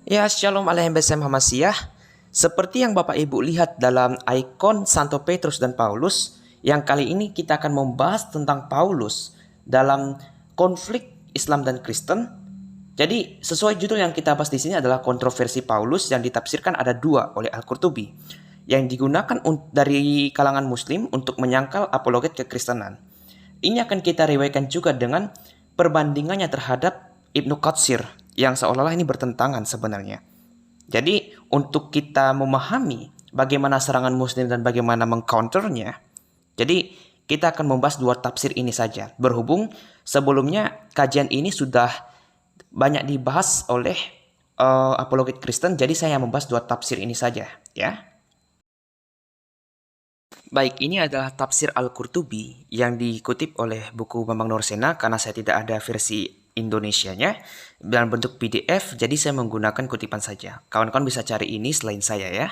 Ya, Shalom Alaikum Hamasiah. Seperti yang Bapak Ibu lihat dalam ikon Santo Petrus dan Paulus, yang kali ini kita akan membahas tentang Paulus dalam konflik Islam dan Kristen. Jadi, sesuai judul yang kita bahas di sini adalah kontroversi Paulus yang ditafsirkan ada dua oleh Al-Qurtubi, yang digunakan dari kalangan Muslim untuk menyangkal apologet kekristenan. Ini akan kita riwayatkan juga dengan perbandingannya terhadap Ibn Katsir, yang seolah-olah ini bertentangan sebenarnya. Jadi untuk kita memahami bagaimana serangan Muslim dan bagaimana mengcounternya, jadi kita akan membahas dua tafsir ini saja. Berhubung sebelumnya kajian ini sudah banyak dibahas oleh apologet Kristen, jadi saya membahas dua tafsir ini saja, ya. Baik, ini adalah tafsir Al-Qurtubi yang dikutip oleh buku Bambang Nursena karena saya tidak ada versi Indonesianya dalam bentuk PDF, jadi saya menggunakan kutipan saja. Kawan-kawan bisa cari ini selain saya ya.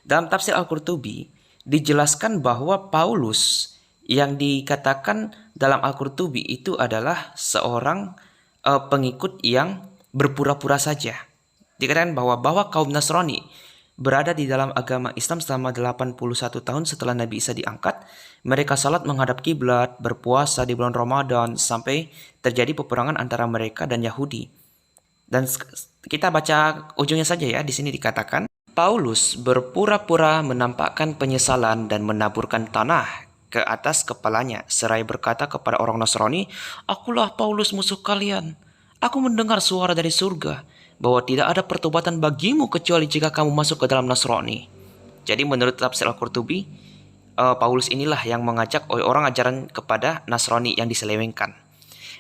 Dalam tafsir Al-Qurtubi dijelaskan bahwa Paulus yang dikatakan dalam Al-Qurtubi itu adalah seorang pengikut yang berpura-pura saja. Dikatakan bahwa kaum Nasrani berada di dalam agama Islam selama 81 tahun setelah Nabi Isa diangkat. Mereka salat menghadap kiblat, berpuasa di bulan Ramadan, sampai terjadi peperangan antara mereka dan Yahudi. Dan kita baca ujungnya saja ya, di sini dikatakan, Paulus berpura-pura menampakkan penyesalan dan menaburkan tanah ke atas kepalanya, seraya berkata kepada orang Nasrani, "Akulah Paulus musuh kalian. Aku mendengar suara dari surga, bahwa tidak ada pertobatan bagimu kecuali jika kamu masuk ke dalam Nasrani." Jadi menurut tafsir Al-Qurtubi, Paulus inilah yang mengajak orang ajaran kepada Nasrani yang diselewengkan.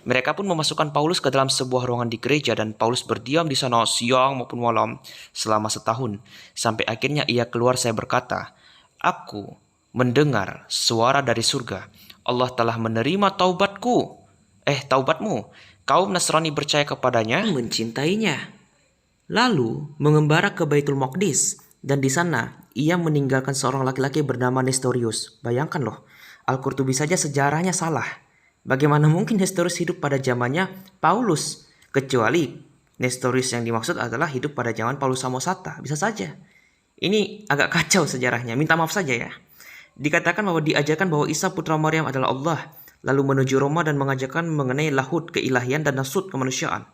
Mereka pun memasukkan Paulus ke dalam sebuah ruangan di gereja dan Paulus berdiam di sana siang maupun malam selama setahun. Sampai akhirnya ia keluar, saya berkata, "Aku mendengar suara dari surga. Allah telah menerima taubatmu. Kaum Nasrani percaya kepadanya, mencintainya. Lalu mengembara ke Baitul Maqdis, dan di sana ia meninggalkan seorang laki-laki bernama Nestorius." Bayangkan loh, Al-Qurtubi saja sejarahnya salah. Bagaimana mungkin Nestorius hidup pada zamannya Paulus? Kecuali Nestorius yang dimaksud adalah hidup pada zaman Paulus Samosata. Bisa saja. Ini agak kacau sejarahnya, minta maaf saja ya. Dikatakan bahwa diajarkan bahwa Isa putra Maryam adalah Allah, lalu menuju Roma dan mengajarkan mengenai lahud keilahian dan nasut kemanusiaan.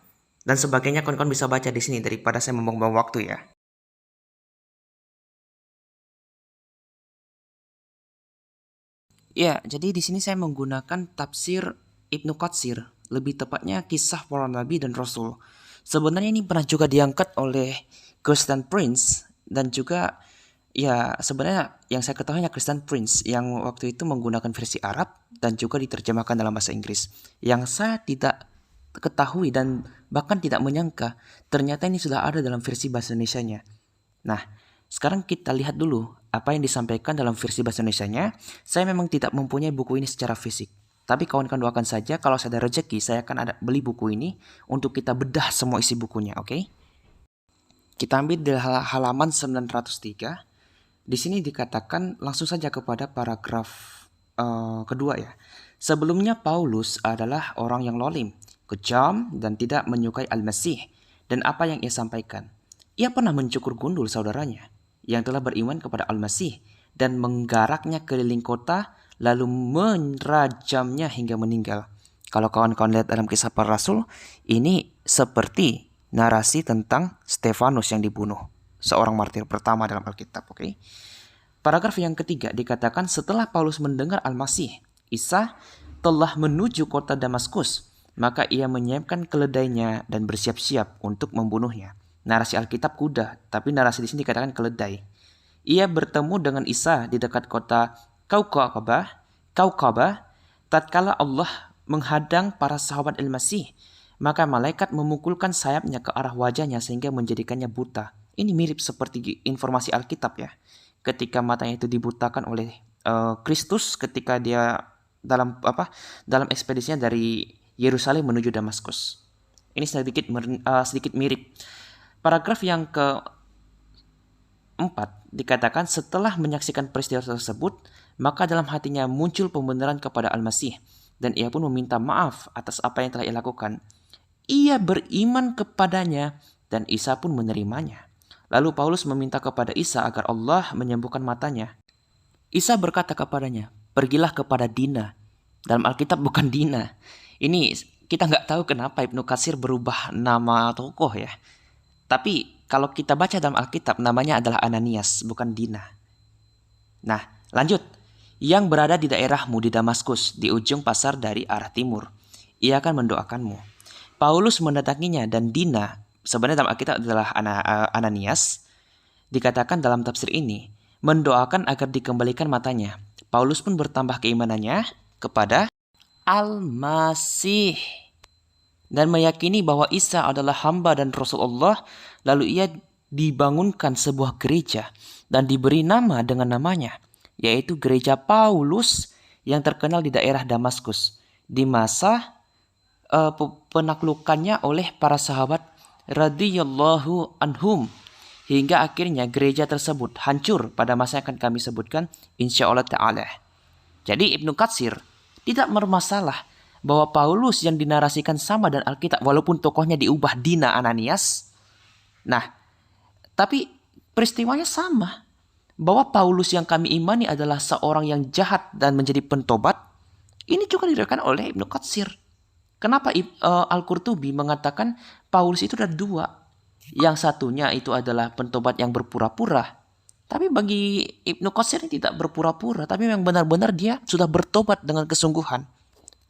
Dan sebagainya, kawan-kawan bisa baca di sini daripada saya membuang waktu ya. Ya, jadi di sini saya menggunakan tafsir Ibn Katsir, lebih tepatnya kisah para nabi dan rasul. Sebenarnya ini pernah juga diangkat oleh Kristen Prince dan juga ya sebenarnya yang saya ketahui hanya Kristen Prince yang waktu itu menggunakan versi Arab dan juga diterjemahkan dalam bahasa Inggris. Yang saya tidak ketahui dan bahkan tidak menyangka ternyata ini sudah ada dalam versi bahasa Indonesianya. Nah, sekarang kita lihat dulu apa yang disampaikan dalam versi bahasa Indonesianya. Saya memang tidak mempunyai buku ini secara fisik, tapi kawan-kawan doakan saja kalau saya ada rezeki saya akan beli buku ini untuk kita bedah semua isi bukunya, oke? Kita ambil di halaman 903. Di sini dikatakan langsung saja kepada paragraf kedua ya. Sebelumnya Paulus adalah orang yang lolim, kejam dan tidak menyukai Al-Masih dan apa yang ia sampaikan. Ia pernah mencukur gundul saudaranya yang telah beriman kepada Al-Masih dan menggaraknya keliling kota lalu menajamnya hingga meninggal. Kalau kawan-kawan lihat dalam kisah para rasul, ini seperti narasi tentang Stefanus yang dibunuh, seorang martir pertama dalam Alkitab, oke? Paragraf yang ketiga dikatakan setelah Paulus mendengar Al-Masih Isa telah menuju kota Damaskus, maka ia menyiapkan keledainya dan bersiap-siap untuk membunuhnya. Narasi Alkitab kuda, tapi narasi di sini dikatakan keledai. Ia bertemu dengan Isa di dekat kota Kaukabah. Tatkala Allah menghadang para sahabat Al-Masih, maka malaikat memukulkan sayapnya ke arah wajahnya sehingga menjadikannya buta. Ini mirip seperti informasi Alkitab ya. Ketika matanya itu dibutakan oleh Kristus ketika dia dalam ekspedisinya dari Yerusalem menuju Damaskus. Ini sedikit mirip. Paragraf yang keempat dikatakan setelah menyaksikan peristiwa tersebut, maka dalam hatinya muncul pembenaran kepada Al-Masih dan ia pun meminta maaf atas apa yang telah ia lakukan. Ia beriman kepadanya dan Isa pun menerimanya. Lalu Paulus meminta kepada Isa agar Allah menyembuhkan matanya. Isa berkata kepadanya, pergilah kepada Dina. Dalam Alkitab bukan Dina. Ini kita nggak tahu kenapa Ibn Katsir berubah nama tokoh ya. Tapi kalau kita baca dalam Alkitab namanya adalah Ananias, bukan Dina. Nah, lanjut. Yang berada di daerahmu di Damaskus, di ujung pasar dari arah timur. Ia akan mendoakanmu. Paulus mendatanginya dan Dina, sebenarnya dalam Alkitab adalah Ananias, dikatakan dalam tafsir ini, mendoakan agar dikembalikan matanya. Paulus pun bertambah keimanannya kepada Al-Masih dan meyakini bahwa Isa adalah hamba dan Rasulullah. Lalu ia dibangunkan sebuah gereja dan diberi nama dengan namanya, yaitu Gereja Paulus yang terkenal di daerah Damaskus di masa penaklukannya oleh para sahabat radhiyallahu anhum, hingga akhirnya gereja tersebut hancur pada masa yang akan kami sebutkan insyaallah ta'ala. Jadi Ibn Katsir tidak bermasalah bahwa Paulus yang dinarasikan sama dan Alkitab walaupun tokohnya diubah Dina Ananias. Nah, tapi peristiwanya sama, bahwa Paulus yang kami imani adalah seorang yang jahat dan menjadi pentobat. Ini juga diriwayatkan oleh Ibn Katsir. Kenapa Al-Qurtubi mengatakan Paulus itu ada dua? Yang satunya itu adalah pentobat yang berpura-pura. Tapi bagi Ibn Katsir ini tidak berpura-pura, tapi memang benar-benar dia sudah bertobat dengan kesungguhan.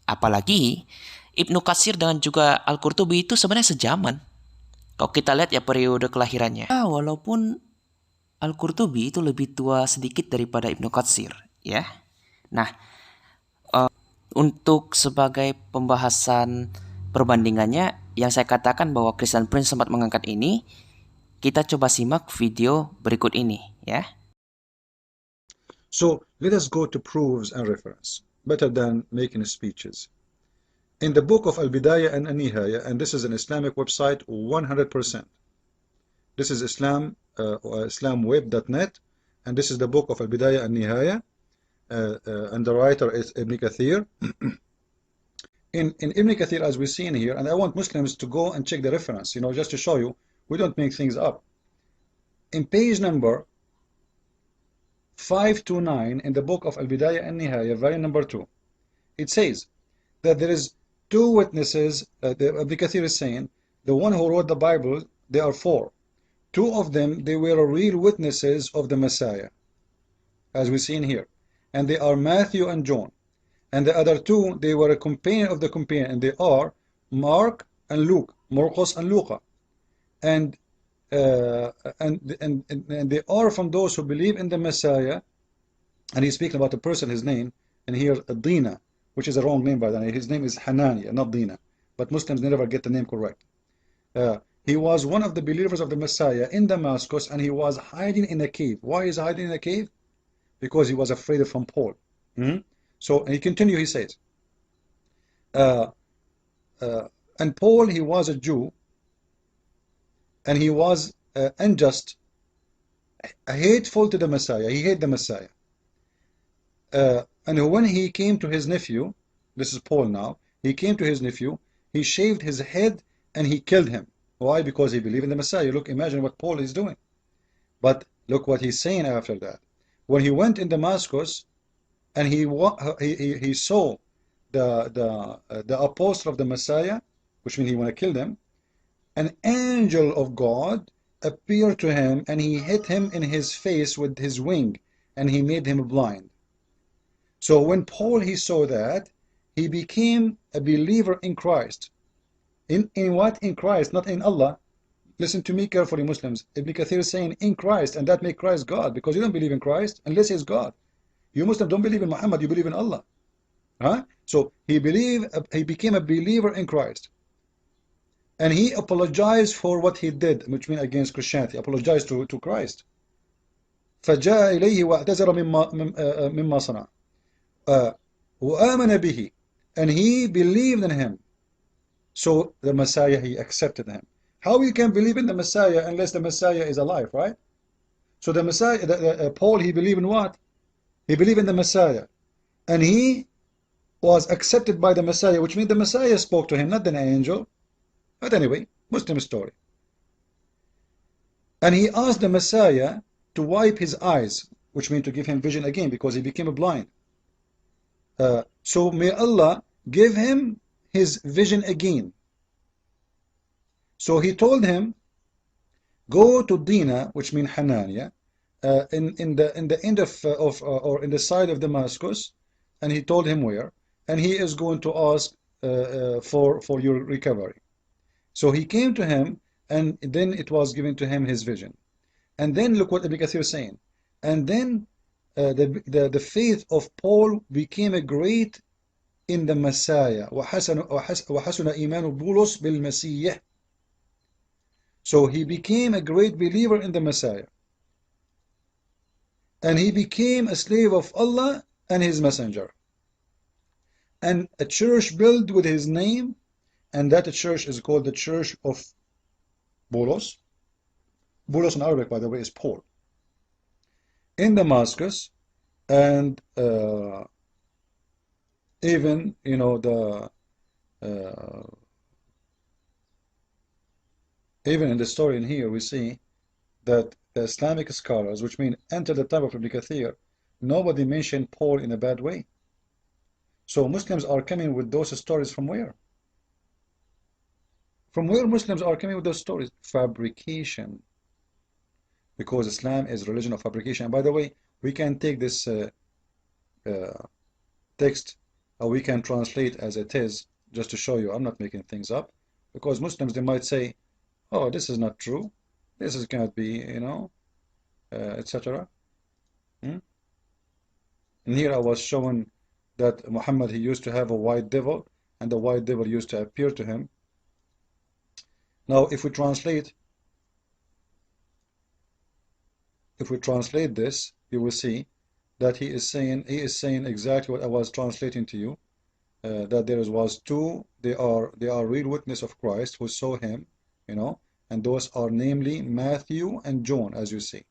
Apalagi Ibn Katsir dengan juga Al-Qurtubi itu sebenarnya sejaman. Kalau kita lihat ya periode kelahirannya. Walaupun Al-Qurtubi itu lebih tua sedikit daripada Ibn Katsir, ya. Nah, untuk sebagai pembahasan perbandingannya, yang saya katakan bahwa Kristen Prince sempat mengangkat ini, kita coba simak video berikut ini, ya. So let us go to proofs and reference, better than making speeches. In the book of Al-Bidayah and Anehnya, and this is an Islamic website 100%. This is islamweb.net, and this is the book of Al-Bidayah and Anehnya, and the writer is Ibn Katsir. In Ibn Katsir, as we see in here, and I want Muslims to go and check the reference, just to show you, we don't make things up. In page number 529 in the book of Al-Bidayah and Nihaya, volume number 2, it says that there is two witnesses. Ibn Katsir is saying the one who wrote the Bible, there are four. Two of them, they were real witnesses of the Messiah, as we see in here, and they are Matthew and John. And the other two, they were a companion of the companion, and they are Mark and Luke, Marcos and Luca. And they are from those who believe in the Messiah. And he's speaking about a person, his name, and here Dina, which is a wrong name by the way. His name is Hananiah, not Dina, but Muslims never get the name correct. He was one of the believers of the Messiah in Damascus, and he was hiding in a cave. Why is he hiding in a cave? Because he was afraid from Paul. So he continues, he says, and Paul, he was a Jew, and he was unjust, hateful to the Messiah. He hated the Messiah. And when he came to his nephew, this is Paul now, he came to his nephew, he shaved his head and he killed him. Why? Because he believed in the Messiah. Look, imagine what Paul is doing. But look what he's saying after that. When he went in Damascus and he saw the apostle of the Messiah, which means he want to kill them, an angel of God appeared to him and he hit him in his face with his wing and he made him blind. So when Paul, he saw that, he became a believer in Christ. In what? In Christ, not in Allah. Listen to me carefully, Muslims. Ibn Kathir is saying in Christ, and that makes Christ God, because you don't believe in Christ unless he's God. You Muslims don't believe in Muhammad, you believe in Allah. So he became a believer in Christ. And he apologized for what he did, which means against Christianity, apologized to Christ. فَجَاءَ إِلَيْهِ وَاعْتَذَرَ مِمَّا صَنَعَ وَآمَنَ بِهِ, and he believed in him. So the Messiah, he accepted him. How you can believe in the Messiah unless the Messiah is alive, right? So the Messiah, Paul, he believed in what? He believed in the Messiah. And he was accepted by the Messiah, which means the Messiah spoke to him, not an angel. But anyway, Muslim story. And he asked the Messiah to wipe his eyes, which means to give him vision again, because he became blind. So may Allah give him his vision again. So he told him, go to Dina, which means Hanania, in the end of or in the side of Damascus, and he told him where, and he is going to ask for your recovery. So he came to him, and then it was given to him his vision. And then look what Ibn Katsir is saying. And then the faith of Paul became a great in the Messiah. وحسن إيمان بولس بالمسيح. So he became a great believer in the Messiah. And he became a slave of Allah and his messenger. And a church built with his name, and that church is called the Church of Paulus. Paulus in Arabic, by the way, is Paul. In Damascus, and even, you know, even in the story in here, we see that the Islamic scholars, which mean enter the time of Ibn Kathir, nobody mentioned Paul in a bad way. So Muslims are coming with those stories from where? From where Muslims are coming with those stories? Fabrication. Because Islam is a religion of fabrication. And by the way, we can take this text, or we can translate as it is, just to show you I'm not making things up. Because Muslims, they might say, oh, this is not true. This cannot be, you know, etc. And here I was showing that Muhammad, he used to have a white devil, and the white devil used to appear to him. Now, if we translate this, you will see that he is saying exactly what I was translating to you. That there was two, they are real witness of Christ who saw him, you know, and those are namely Matthew and John, as you see.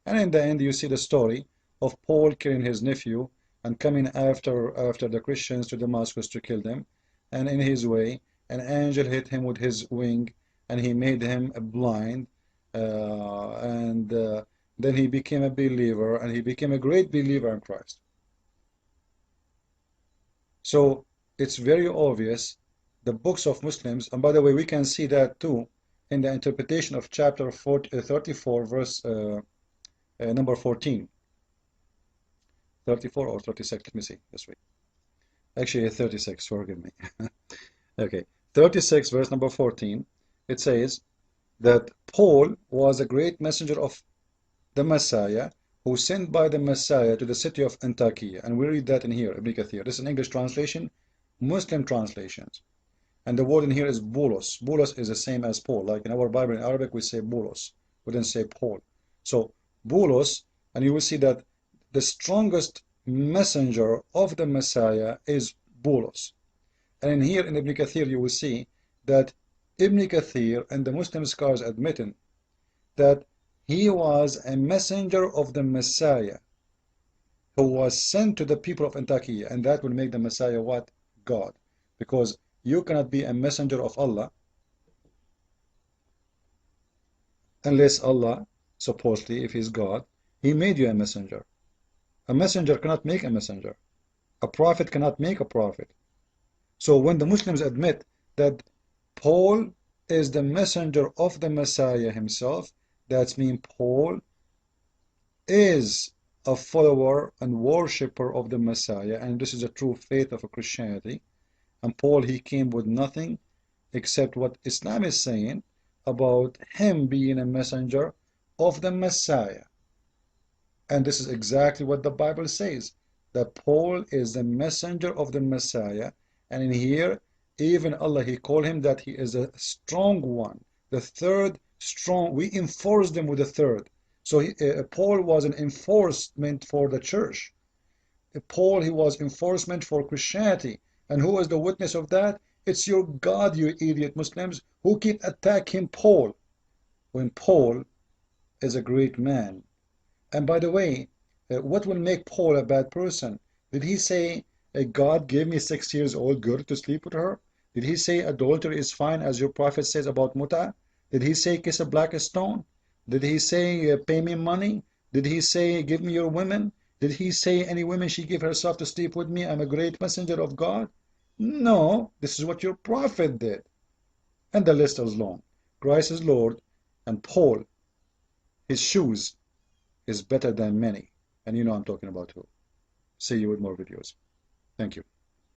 And in the end, you see the story of Paul killing his nephew and coming after the Christians to Damascus to kill them. And in his way, an angel hit him with his wing, and he made him blind. Then he became a believer, and he became a great believer in Christ. So it's very obvious the books of Muslims, and by the way, we can see that too in the interpretation of chapter 34, verse number 14. 34 or 36, let me see this way. Actually, 36, forgive me. Okay, 36, verse number 14, it says that Paul was a great messenger of the Messiah, who sent by the Messiah to the city of Antakya. And we read that in here, Ibn Kathir. This is an English translation, Muslim translations. And the word in here is Paulus. Paulus is the same as Paul. Like in our Bible in Arabic, we say Paulus. We don't say Paul. So, Paulus, and you will see that the strongest messenger of the Messiah is Paulus. And in here in Ibn Kathir, you will see that Ibn Kathir and the Muslim scholars admitting that he was a messenger of the Messiah who was sent to the people of Antakya, and that will make the Messiah what? God. Because you cannot be a messenger of Allah unless Allah, supposedly, if he's God, he made you a messenger. A messenger cannot make a messenger. A prophet cannot make a prophet. So when the Muslims admit that Paul is the messenger of the Messiah himself, that means Paul is a follower and worshipper of the Messiah, and this is a true faith of Christianity. And Paul, he came with nothing except what Islam is saying about him being a messenger of the Messiah. And this is exactly what the Bible says, that Paul is the messenger of the Messiah. And in here, even Allah, he called him that he is a strong one, the third strong. We enforced them with the third. So Paul was an enforcement for the church. Paul, he was enforcement for Christianity. And who is the witness of that? It's your God, you idiot Muslims, who keep attacking Paul, when Paul is a great man. And by the way, what will make Paul a bad person? Did he say, God gave me 6 years old girl to sleep with her? Did he say adultery is fine, as your prophet says about muta? Did he say kiss a black stone? Did he say, pay me money? Did he say, give me your women? Did he say, any woman she give herself to sleep with me, I'm a great messenger of God? No, this is what your prophet did. And the list is long. Christ is Lord, and Paul, his shoes, is better than many. And you know I'm talking about who. See you with more videos. Thank you.